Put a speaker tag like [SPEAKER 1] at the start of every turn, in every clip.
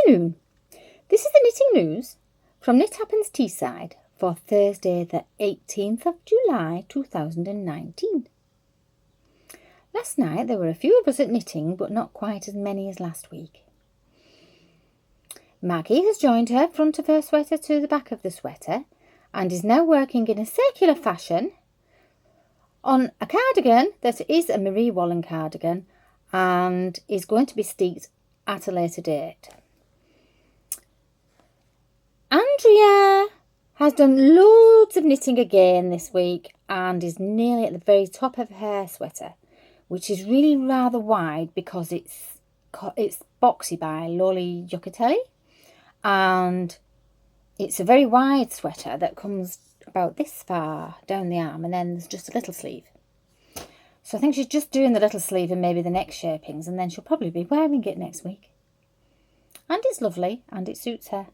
[SPEAKER 1] afternoon. This is the knitting news from Knit Happens Teesside for Thursday the 18th of July 2019. Last night there were a few of us at knitting, but not quite as many as last week. Maggie has joined her front of her sweater to the back of the sweater and is now working in a circular fashion on a cardigan that is a Marie Wallen cardigan and is going to be steeked at a later date. Andrea has done loads of knitting again this week and is nearly at the very top of her sweater, which is really rather wide because it's boxy by Loli Giocatelli, and it's a very wide sweater that comes about this far down the arm, and then there's just a little sleeve. So I think she's just doing the little sleeve and maybe the neck shapings, and then she'll probably be wearing it next week. And it's lovely and it suits her.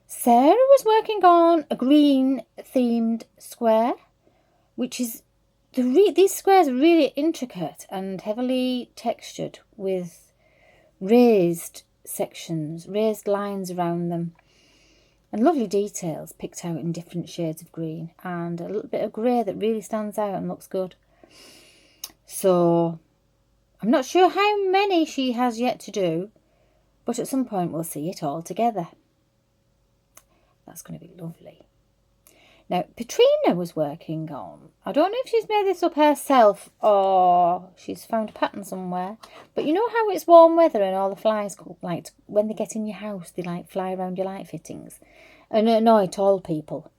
[SPEAKER 1] Sarah was working on a green themed square, which is these squares are really intricate and heavily textured with raised sections, raised lines around them, and lovely details picked out in different shades of green and a little bit of grey that really stands out and looks good. So I'm not sure how many she has yet to do, but at some point we'll see it all together. That's going to be lovely. Now, Petrina was working on, I don't know if she's made this up herself or she's found a pattern somewhere, but you know how it's warm weather and all the flies, like when they get in your house, they like fly around your light fittings and annoy tall people.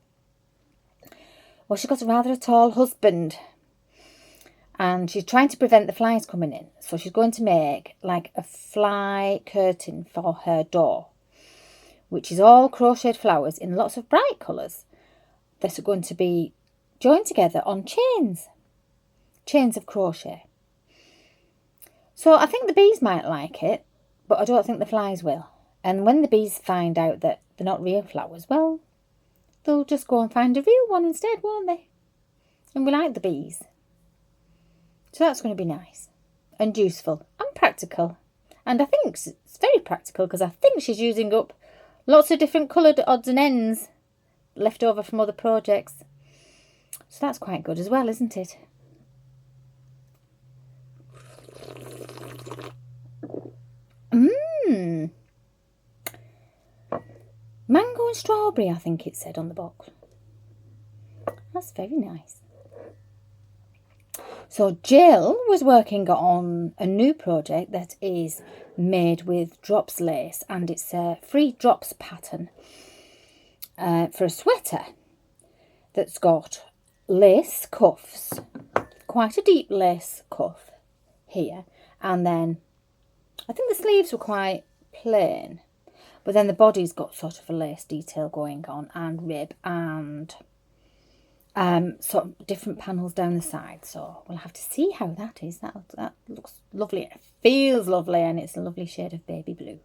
[SPEAKER 1] Well, she's got rather a tall husband and she's trying to prevent the flies coming in. So she's going to make like a fly curtain for her door, which is all crocheted flowers in lots of bright colours that are going to be joined together on chains of crochet. So I think the bees might like it, but I don't think the flies will. And when the bees find out that they're not real flowers, well, they'll just go and find a real one instead, won't they? And we like the bees. So that's going to be nice and useful and practical. And I think it's very practical because I think she's using up lots of different coloured odds and ends left over from other projects. So that's quite good as well, isn't it? Mango and strawberry, I think it said on the box. That's very nice. So Jill was working on a new project that is made with drops lace, and it's a free drops pattern for a sweater that's got lace cuffs, quite a deep lace cuff here, and then I think the sleeves were quite plain, but then the body's got sort of a lace detail going on and rib and sort of different panels down the side. So we'll have to see how that is. That looks lovely. It feels lovely, and it's a lovely shade of baby blue.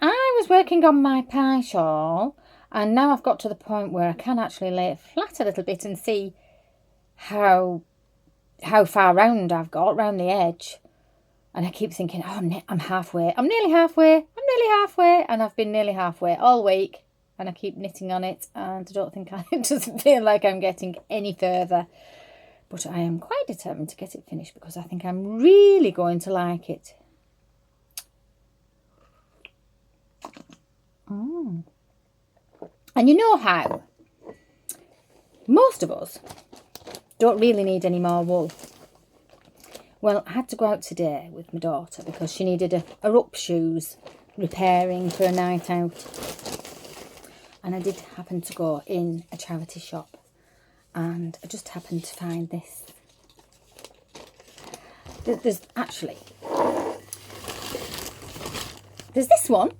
[SPEAKER 1] I was working on my pie shawl, and now I've got to the point where I can actually lay it flat a little bit and see how far round I've got round the edge. And I keep thinking, oh, I'm halfway. I'm nearly halfway. And I've been nearly halfway all week. And I keep knitting on it, and I don't think it doesn't feel like I'm getting any further. But I am quite determined to get it finished because I think I'm really going to like it. And you know how most of us don't really need any more wool. Well, I had to go out today with my daughter because she needed her up shoes repairing for a night out. And I did happen to go in a charity shop, and I just happened to find this. There's this one,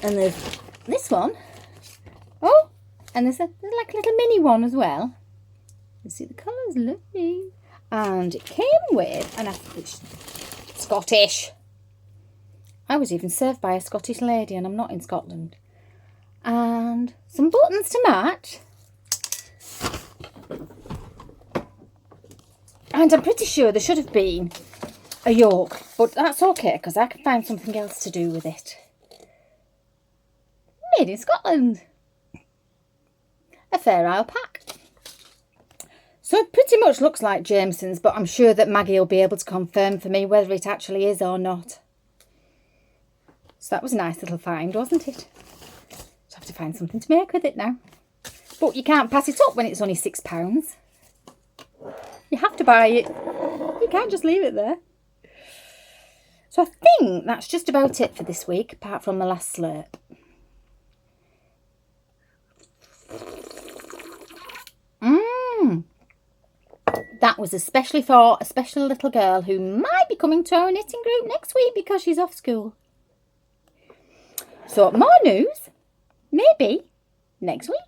[SPEAKER 1] and there's this one. Oh, and there's like a little mini one as well. You see the colours, lovely. And it came with, and it's Scottish. I was even served by a Scottish lady, and I'm not in Scotland. And some buttons to match. And I'm pretty sure there should have been a yolk, but that's okay because I can find something else to do with it. Made in Scotland. A Fair Isle pack. So it pretty much looks like Jameson's, but I'm sure that Maggie will be able to confirm for me whether it actually is or not. So that was a nice little find, wasn't it? Just have to find something to make with it now. But you can't pass it up when it's only £6. You have to buy it. You can't just leave it there. So I think that's just about it for this week, apart from the last slurp. That was especially for a special little girl who might be coming to our knitting group next week because she's off school. So more news, maybe next week.